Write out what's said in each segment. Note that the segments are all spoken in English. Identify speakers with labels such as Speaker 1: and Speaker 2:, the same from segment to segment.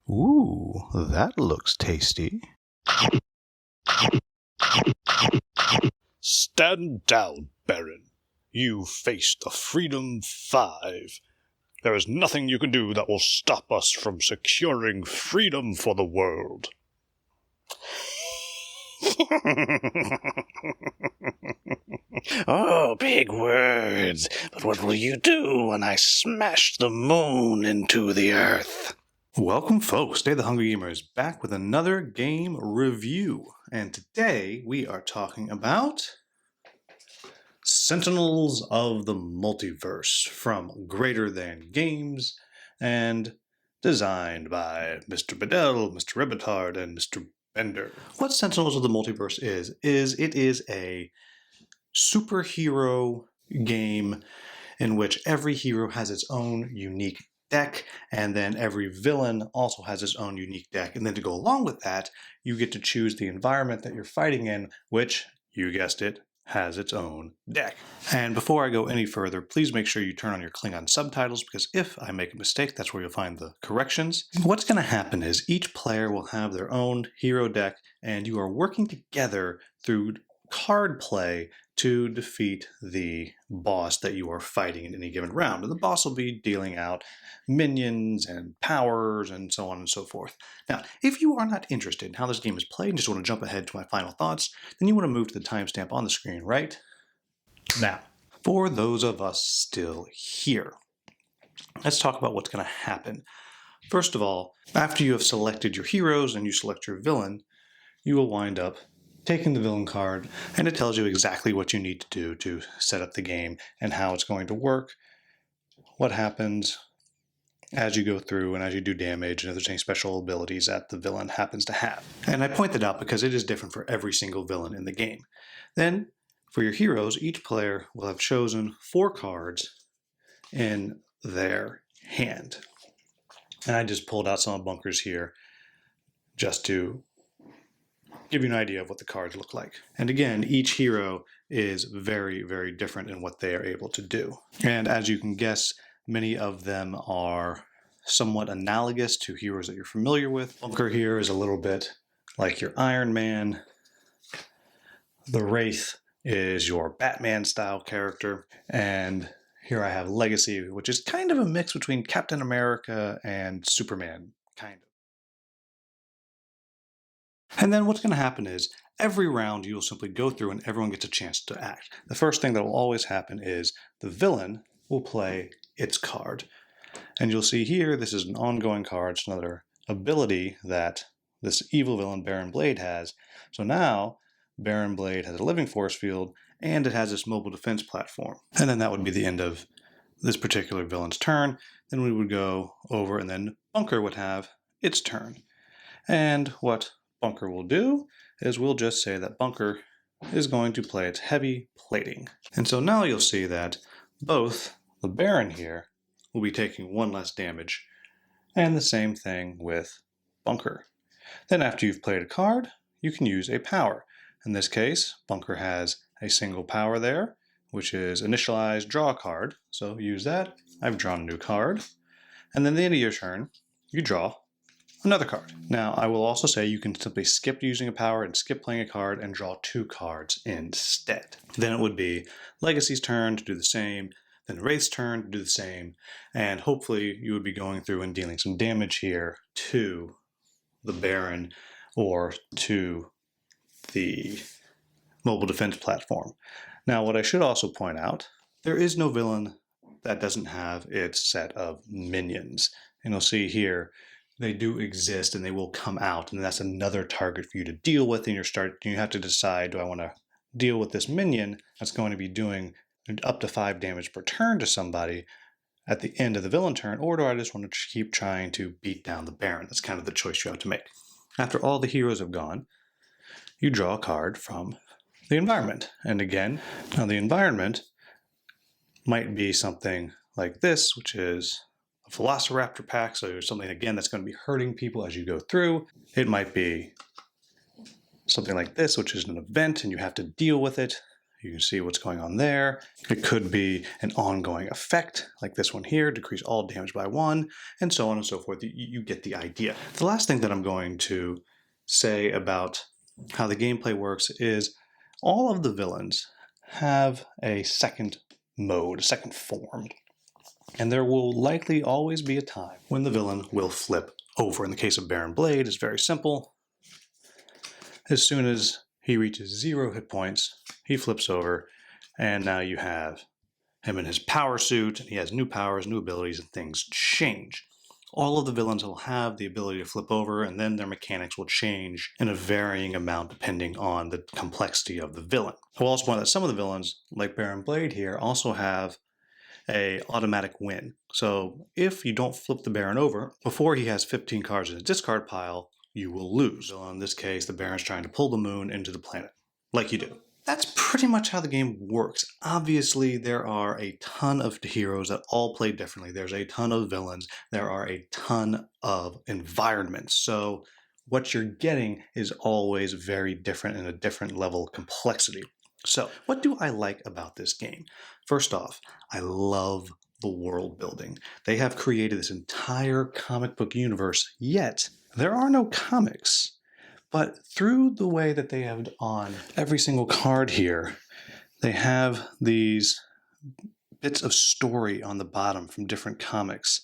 Speaker 1: Ooh, that looks tasty.
Speaker 2: Stand down, Baron. You face the Freedom Five. There is nothing you can do that will stop us from securing freedom for the world.
Speaker 3: Oh, big words. But what will you do when I smash the moon into the earth?
Speaker 1: Welcome, folks. Today, the Hungry Gamer is back with another game review. And today, we are talking about Sentinels of the Multiverse from Greater Than Games and designed by Mr. Bedell, Mr. Rebitard, and Mr. Bender. What Sentinels of the Multiverse is it is a superhero game in which every hero has its own unique deck, and then every villain also has its own unique deck. And then to go along with that, you get to choose the environment that you're fighting in, which, you guessed it, has its own deck. And before I go any further, please make sure you turn on your Klingon subtitles, because if I make a mistake, that's where you'll find the corrections. What's going to happen is each player will have their own hero deck, and you are working together through card play to defeat the boss that you are fighting in any given round. And the boss will be dealing out minions and powers and so on and so forth. Now, if you are not interested in how this game is played and just want to jump ahead to my final thoughts, then you want to move to the timestamp on the screen right now. For those of us still here, let's talk about what's going to happen. First of all, after you have selected your heroes and you select your villain, you will wind up taking the villain card, and it tells you exactly what you need to do to set up the game and how it's going to work, what happens as you go through and as you do damage, and if there's any special abilities that the villain happens to have. And I point that out because it is different for every single villain in the game. Then, for your heroes, each player will have chosen 4 cards in their hand. And I just pulled out some bunkers here just to give you an idea of what the cards look like. And again, each hero is very, very different in what they are able to do. And as you can guess, many of them are somewhat analogous to heroes that you're familiar with. Bunker here is a little bit like your Iron Man. The Wraith is your Batman-style character. And here I have Legacy, which is kind of a mix between Captain America and Superman, kind of. And then what's going to happen is every round you'll simply go through and everyone gets a chance to act. The first thing that will always happen is the villain will play its card. And you'll see here, this is an ongoing card. It's another ability that this evil villain, Baron Blade, has. So now, Baron Blade has a living force field, and it has this mobile defense platform. And then that would be the end of this particular villain's turn. Then we would go over, and then Bunker would have its turn. And what Bunker will do is we'll just say that Bunker is going to play its heavy plating. And so now you'll see that both the Baron here will be taking 1 less damage, and the same thing with Bunker. Then after you've played a card, you can use a power. In this case, Bunker has a single power there, which is initialize, draw a card. So use that. I've drawn a new card. And then at the end of your turn, you draw another card. Now, I will also say you can simply skip using a power and skip playing a card and draw 2 cards instead. Then it would be Legacy's turn to do the same, then Wraith's turn to do the same, and hopefully you would be going through and dealing some damage here to the Baron or to the mobile defense platform. Now, what I should also point out, there is no villain that doesn't have its set of minions. And you'll see here, they do exist and they will come out, and that's another target for you to deal with. And you have to decide, do I want to deal with this minion that's going to be doing up to 5 damage per turn to somebody at the end of the villain turn, or do I just want to keep trying to beat down the Baron? That's kind of the choice you have to make. After all the heroes have gone, you draw a card from the environment. And again, now the environment might be something like this, which is a Velociraptor pack, so something, again, that's going to be hurting people as you go through. It might be something like this, which is an event, and you have to deal with it. You can see what's going on there. It could be an ongoing effect, like this one here, decrease all damage by 1, and so on and so forth. You get the idea. The last thing that I'm going to say about how the gameplay works is all of the villains have a second mode, a second form. And there will likely always be a time when the villain will flip over. In the case of Baron Blade, it's very simple. As soon as he reaches 0 hit points, he flips over, and now you have him in his power suit, and he has new powers, new abilities, and things change. All of the villains will have the ability to flip over, and then their mechanics will change in a varying amount depending on the complexity of the villain. I will also point out that some of the villains, like Baron Blade here, also have a automatic win. So if you don't flip the Baron over before he has 15 cards in his discard pile, you will lose. So in this case, the Baron's trying to pull the moon into the planet, like you do. That's pretty much how the game works. Obviously, there are a ton of heroes that all play differently. There's a ton of villains. There are a ton of environments. So what you're getting is always very different and a different level of complexity. So what do I like about this game? First off, I love the world building. They have created this entire comic book universe, yet there are no comics. But through the way that they have on every single card here, they have these bits of story on the bottom from different comics.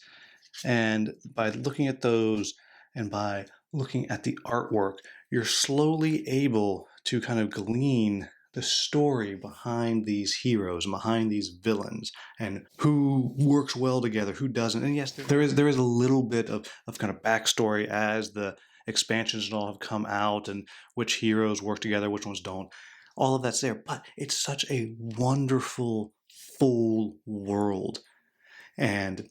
Speaker 1: And by looking at those and by looking at the artwork, you're slowly able to kind of glean the story behind these heroes, behind these villains, and who works well together, who doesn't. And yes, there is a little bit of kind of backstory as the expansions and all have come out, and which heroes work together, which ones don't. All of that's there, but it's such a wonderful, full world. And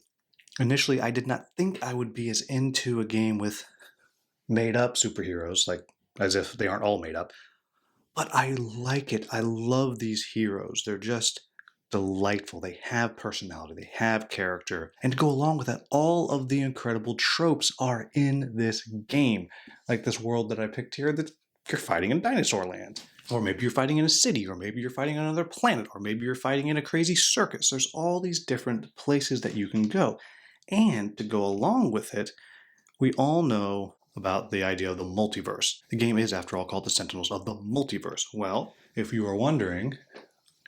Speaker 1: initially, I did not think I would be as into a game with made-up superheroes, like as if they aren't all made up. But I like it. I love these heroes. They're just delightful. They have personality. They have character. And to go along with that, all of the incredible tropes are in this game. Like this world that I picked here, that you're fighting in dinosaur land. Or maybe you're fighting in a city, or maybe you're fighting on another planet, or maybe you're fighting in a crazy circus. There's all these different places that you can go. And to go along with it, we all know about the idea of the multiverse. The game is, after all, called the Sentinels of the Multiverse. Well, if you are wondering,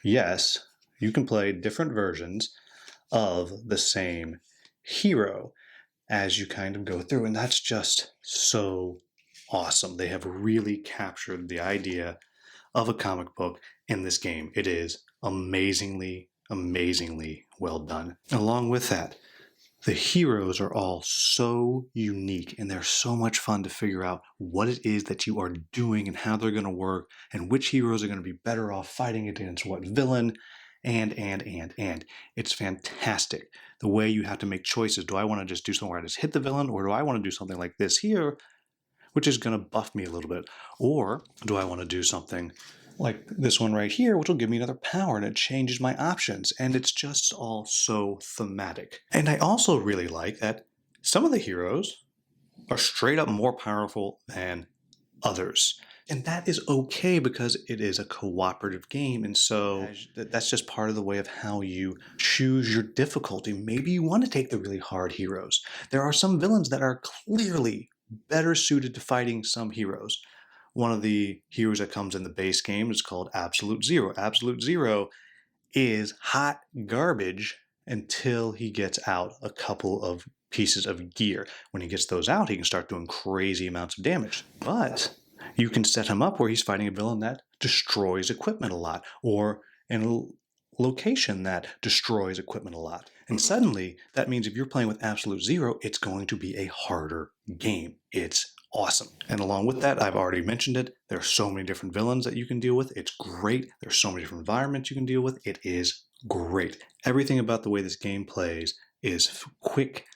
Speaker 1: yes, you can play different versions of the same hero as you kind of go through, and that's just so awesome. They have really captured the idea of a comic book in this game. It is amazingly, amazingly well done. Along with that, the heroes are all so unique, and they're so much fun to figure out what it is that you are doing and how they're going to work, and which heroes are going to be better off fighting against what villain, and. It's fantastic. The way you have to make choices. Do I want to just do something where I just hit the villain, or do I want to do something like this here, which is going to buff me a little bit? Or do I want to do something like this one right here, which will give me another power, and it changes my options, and it's just all so thematic. And I also really like that some of the heroes are straight up more powerful than others. And that is okay because it is a cooperative game, and so that's just part of the way of how you choose your difficulty. Maybe you want to take the really hard heroes. There are some villains that are clearly better suited to fighting some heroes. One of the heroes that comes in the base game is called Absolute Zero. Absolute Zero is hot garbage until he gets out a couple of pieces of gear. When he gets those out, he can start doing crazy amounts of damage. But you can set him up where he's fighting a villain that destroys equipment a lot, or in a location that destroys equipment a lot. And suddenly, that means if you're playing with Absolute Zero, it's going to be a harder game. It's awesome. And along with that, I've already mentioned it, there are so many different villains that you can deal with. It's great. There's so many different environments you can deal with. It is great. Everything about the way this game plays is quick,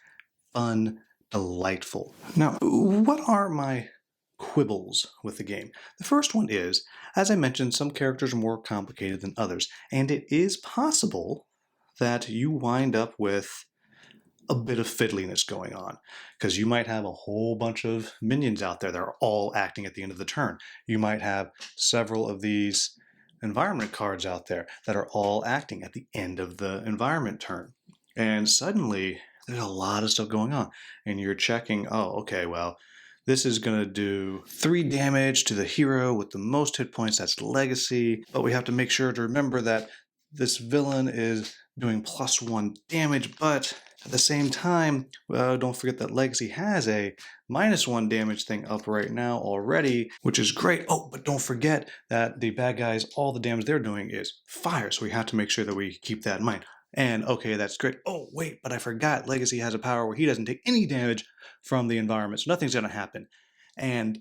Speaker 1: fun, delightful. Now, what are my quibbles with the game? The first one is, as I mentioned, some characters are more complicated than others, and it is possible that you wind up with a bit of fiddliness going on, because you might have a whole bunch of minions out there that are all acting at the end of the turn. You might have several of these environment cards out there that are all acting at the end of the environment turn. And suddenly, there's a lot of stuff going on. And you're checking, oh, okay, well, this is going to do 3 damage to the hero with the most hit points. That's Legacy. But we have to make sure to remember that this villain is doing +1 damage, but at the same time, don't forget that Legacy has a -1 damage thing up right now already, which is great. Oh, but don't forget that the bad guys, all the damage they're doing is fire, so we have to make sure that we keep that in mind. And okay, that's great. Oh, wait, but I forgot Legacy has a power where he doesn't take any damage from the environment, so nothing's going to happen. And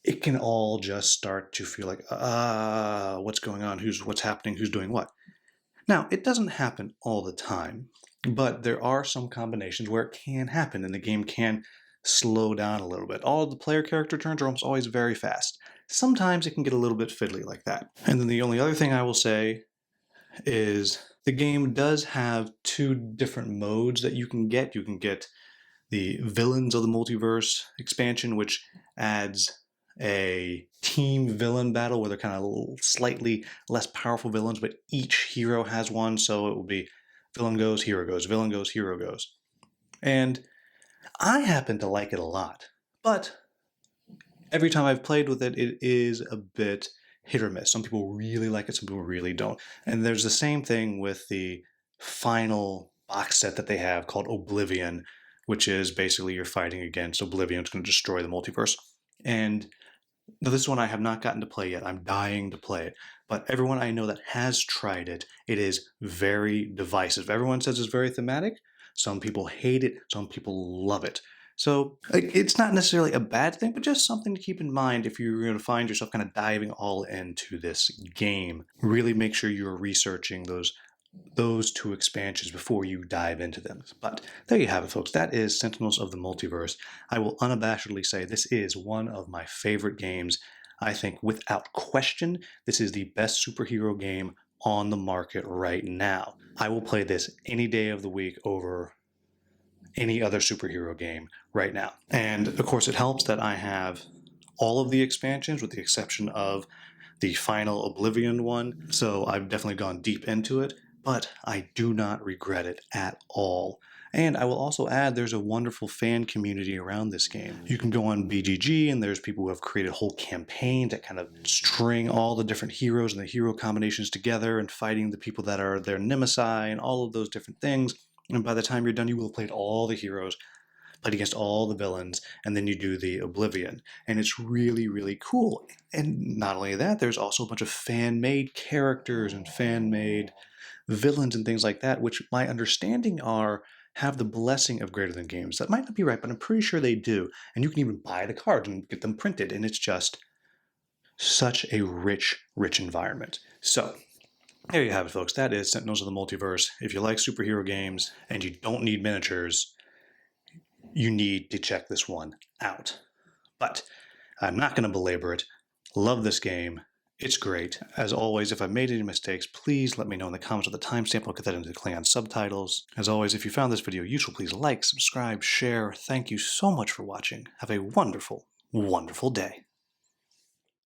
Speaker 1: it can all just start to feel like, what's going on? What's happening? Who's doing what? Now, it doesn't happen all the time, but there are some combinations where it can happen and the game can slow down a little bit. All of the player character turns are almost always very fast. Sometimes it can get a little bit fiddly like that. And then the only other thing I will say is the game does have 2 different modes that you can get. You can get the Villains of the Multiverse expansion, which adds a team villain battle where they're kind of slightly less powerful villains, but each hero has one. So it will be villain goes, hero goes, villain goes, hero goes. And I happen to like it a lot, but every time I've played with it, it is a bit hit or miss. Some people really like it, some people really don't. And there's the same thing with the final box set that they have called Oblivion, which is basically you're fighting against Oblivion. It's going to destroy the multiverse. And this one I have not gotten to play yet. I'm dying to play it. But everyone I know that has tried it, it is very divisive. Everyone says it's very thematic. Some people hate it. Some people love it. So it's not necessarily a bad thing, but just something to keep in mind if you're going to find yourself kind of diving all into this game. Really make sure you're researching those 2 expansions before you dive into them. But there you have it, folks. That is Sentinels of the Multiverse. I will unabashedly say this is one of my favorite games. I think without question, this is the best superhero game on the market right now. I will play this any day of the week over any other superhero game right now. And of course, it helps that I have all of the expansions with the exception of the final Oblivion one. So I've definitely gone deep into it, but I do not regret it at all. And I will also add there's a wonderful fan community around this game. You can go on BGG and there's people who have created whole campaigns that kind of string all the different heroes and the hero combinations together and fighting the people that are their nemesis and all of those different things. And by the time you're done, you will have played all the heroes, played against all the villains, and then you do the Oblivion. And it's really, really cool. And not only that, there's also a bunch of fan-made characters and fan-made villains and things like that, which my understanding have the blessing of Greater Than Games. That might not be right, but I'm pretty sure they do. And you can even buy the cards and get them printed. And it's just such a rich, rich environment. So there you have it, folks. That is Sentinels of the Multiverse. If you like superhero games and you don't need miniatures, you need to check this one out. But I'm not going to belabor it. Love this game. It's great. As always, if I made any mistakes, please let me know in the comments with the timestamp. I'll get that into the Klingon subtitles. As always, if you found this video useful, please like, subscribe, share. Thank you so much for watching. Have a wonderful, wonderful day.